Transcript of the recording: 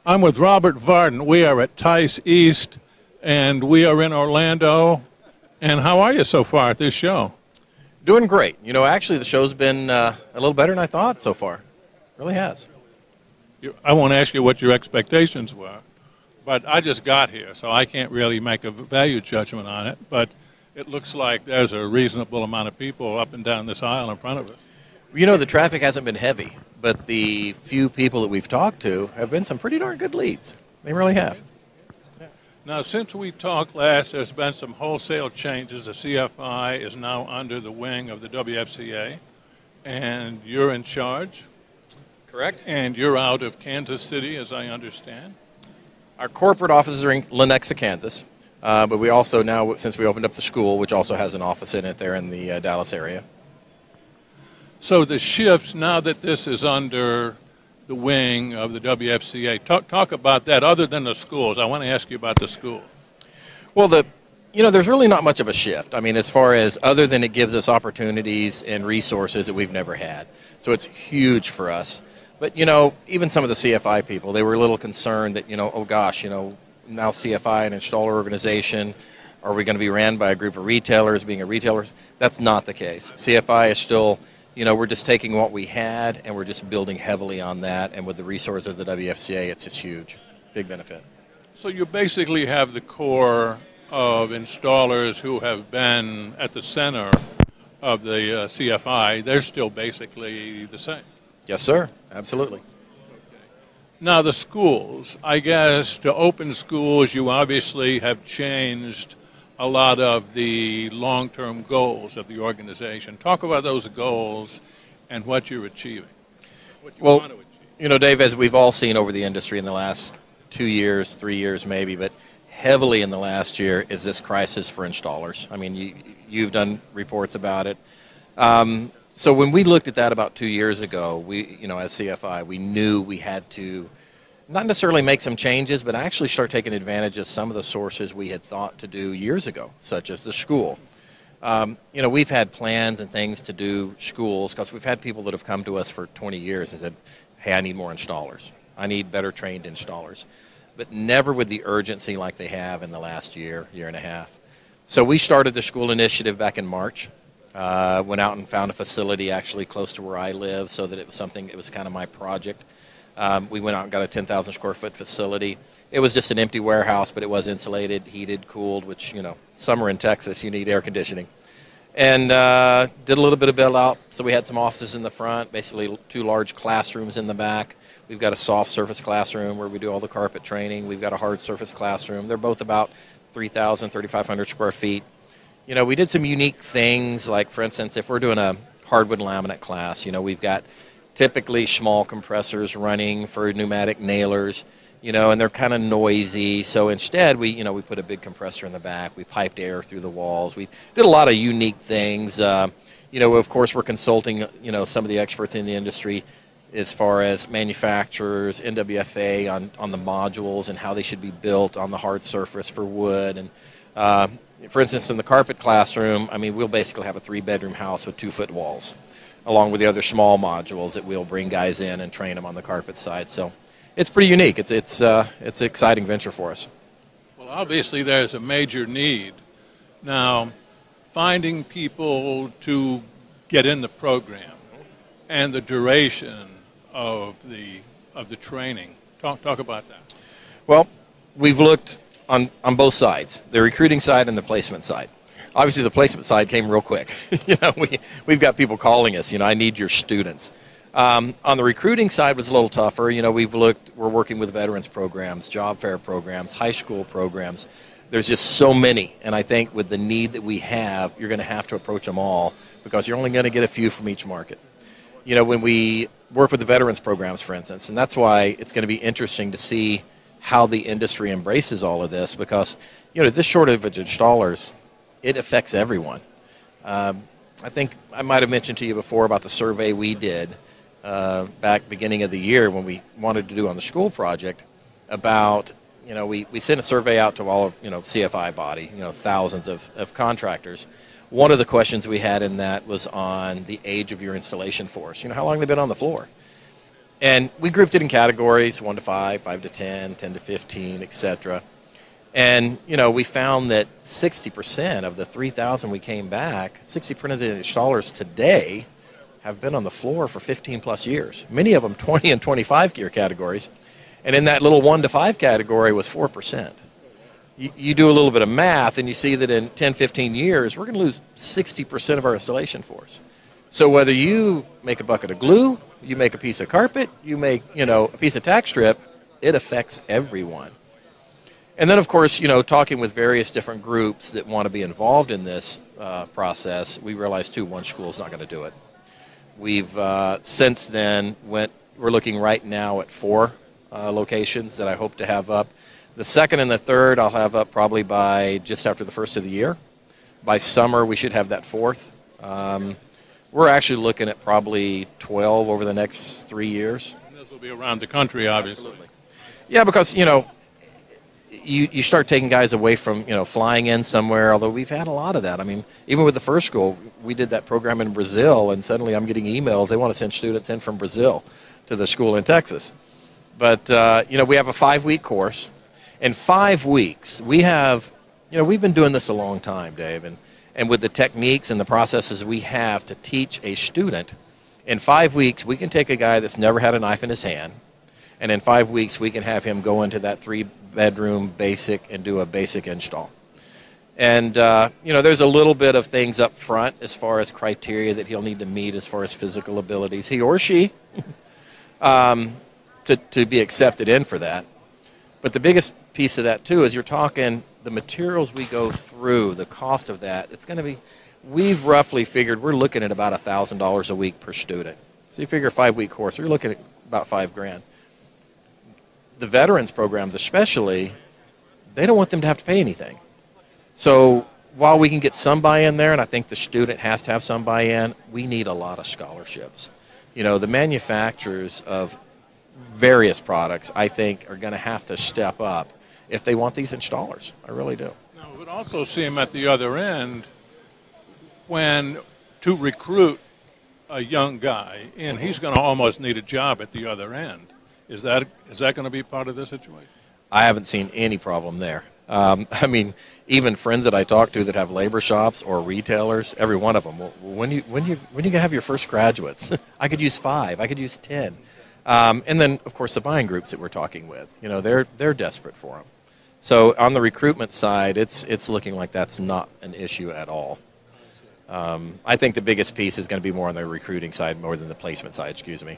I'm with Robert Varden. We are at TISE East, and we are in Orlando. And how are you so far at this show? Doing great. You know, actually, the show's been a little better than I thought so far. Really has. I won't ask you what your expectations were, but I just got here, so I can't really make a value judgment on it. But it looks like there's a reasonable amount of people up and down this aisle in front of us. You know, the traffic hasn't been heavy, but the few people that we've talked to have been some pretty darn good leads. They really have. Now, since we talked last, there's been some wholesale changes. The CFI is now under the wing of the WFCA, and you're in charge. Correct. And you're out of Kansas City, as I understand. Our corporate offices are in Lenexa, Kansas, but we also now, since we opened up the school, which also has an office in it there in the Dallas area. So the shifts, now that this is under the wing of the WFCA, talk about that other than the schools. I want to ask you about the school. Well, there's really not much of a shift. I mean, as far as other than it gives us opportunities and resources that we've never had. So it's huge for us. But, you know, even some of the CFI people, they were a little concerned that, oh gosh, now CFI, an installer organization, are we going to be ran by a group of retailers being a retailer? That's not the case. CFI is still, we're just taking what we had and we're just building heavily on that. And with the resources of the WFCA, it's just huge. Big benefit. So you basically have the core of installers who have been at the center of the CFI. They're still basically the same. Yes, sir. Absolutely. Okay. Now the schools, I guess to open schools, you obviously have changed a lot of the long-term goals of the organization. Talk about those goals and what you're achieving. What you want to achieve. Dave, as we've all seen over the industry in the last 2 years, 3 years maybe, but heavily in the last year is this crisis for installers. I mean, you've done reports about it. So when we looked at that about 2 years ago, we, as CFI, we knew we had to not necessarily make some changes, but actually start taking advantage of some of the sources we had thought to do years ago, such as the school. We've had plans and things to do schools because we've had people that have come to us for 20 years and said, hey, I need more installers. I need better trained installers. But never with the urgency like they have in the last year and a half. So we started the school initiative back in March. Went out and found a facility actually close to where I live so that it was kind of my project. We went out and got a 10,000 square foot facility. It was just an empty warehouse, but it was insulated, heated, cooled, which, summer in Texas, you need air conditioning. And did a little bit of build out. So we had some offices in the front, basically 2 large classrooms in the back. We've got a soft surface classroom where we do all the carpet training. We've got a hard surface classroom. They're both about 3,000, 3,500 square feet. We did some unique things, like, for instance, if we're doing a hardwood laminate class, we've got typically small compressors running for pneumatic nailers, and they're kind of noisy. So instead, we put a big compressor in the back. We piped air through the walls. We did a lot of unique things. Of course, we're consulting, some of the experts in the industry as far as manufacturers, NWFA on the modules and how they should be built on the hard surface for wood. And for instance, in the carpet classroom, we'll basically have a 3-bedroom house with 2-foot walls, along with the other small modules that we'll bring guys in and train them on the carpet side. So it's pretty unique. It's an exciting venture for us. Well, obviously there's a major need. Now, finding people to get in the program and the duration of the training. Talk about that. Well, we've looked on both sides, the recruiting side and the placement side. Obviously, the placement side came real quick. We've got people calling us, I need your students. On the recruiting side was a little tougher. We're working with veterans programs, job fair programs, high school programs. There's just so many, and I think with the need that we have, you're going to have to approach them all because you're only going to get a few from each market. When we work with the veterans programs, for instance, and that's why it's going to be interesting to see how the industry embraces all of this because, this shortage of installers, it affects everyone. I think I might have mentioned to you before about the survey we did back beginning of the year when we wanted to do on the school project about, we sent a survey out to all of, CFI body, thousands of contractors. One of the questions we had in that was on the age of your installation force. How long they've been on the floor. And we grouped it in categories, 1 to 5, 5 to 10, 10 to 15, etc. And, we found that 60% of the 3,000 we came back, 60% of the installers today have been on the floor for 15 plus years. Many of them 20 and 25 year categories. And in that little 1 to 5 category was 4%. You do a little bit of math and you see that in 10, 15 years, we're going to lose 60% of our installation force. So whether you make a bucket of glue, you make a piece of carpet, you make, a piece of tack strip, it affects everyone. And then, of course, talking with various different groups that want to be involved in this process, we realized, too, one school is not going to do it. We've, since then, we're looking right now at 4 locations that I hope to have up. The second and the third I'll have up probably by just after the first of the year. By summer, we should have that 4th. We're actually looking at probably 12 over the next 3 years. And this will be around the country, obviously. Absolutely. Yeah, because, you start taking guys away from, flying in somewhere, although we've had a lot of that. I mean, even with the first school, we did that program in Brazil, and suddenly I'm getting emails. They want to send students in from Brazil to the school in Texas. But, we have a 5-week course. In 5 weeks, we have, we've been doing this a long time, Dave, and with the techniques and the processes we have to teach a student, in 5 weeks, we can take a guy that's never had a knife in his hand, and in 5 weeks, we can have him go into that 3-bedroom basic and do a basic install. And, there's a little bit of things up front as far as criteria that he'll need to meet as far as physical abilities, he or she, to be accepted in for that. But the biggest piece of that, too, is you're talking the materials we go through, the cost of that. It's going to be, we've roughly figured we're looking at about $1,000 a week per student. So you figure a 5-week course, you're looking at about $5,000. The veterans programs especially, they don't want them to have to pay anything. So while we can get some buy-in there, and I think the student has to have some buy-in, we need a lot of scholarships. The manufacturers of various products, I think, are going to have to step up if they want these installers. I really do. Now, we would also see them at the other end when to recruit a young guy, and he's going to almost need a job at the other end. Is that going to be part of the situation? I haven't seen any problem there. I mean, even friends that I talk to that have labor shops or retailers, every one of them, well, when you going to have your first graduates? I could use 5. I could use 10. And then, of course, the buying groups that we're talking with, they're desperate for them. So on the recruitment side, it's looking like that's not an issue at all. I think the biggest piece is going to be more on the recruiting side more than the placement side, excuse me.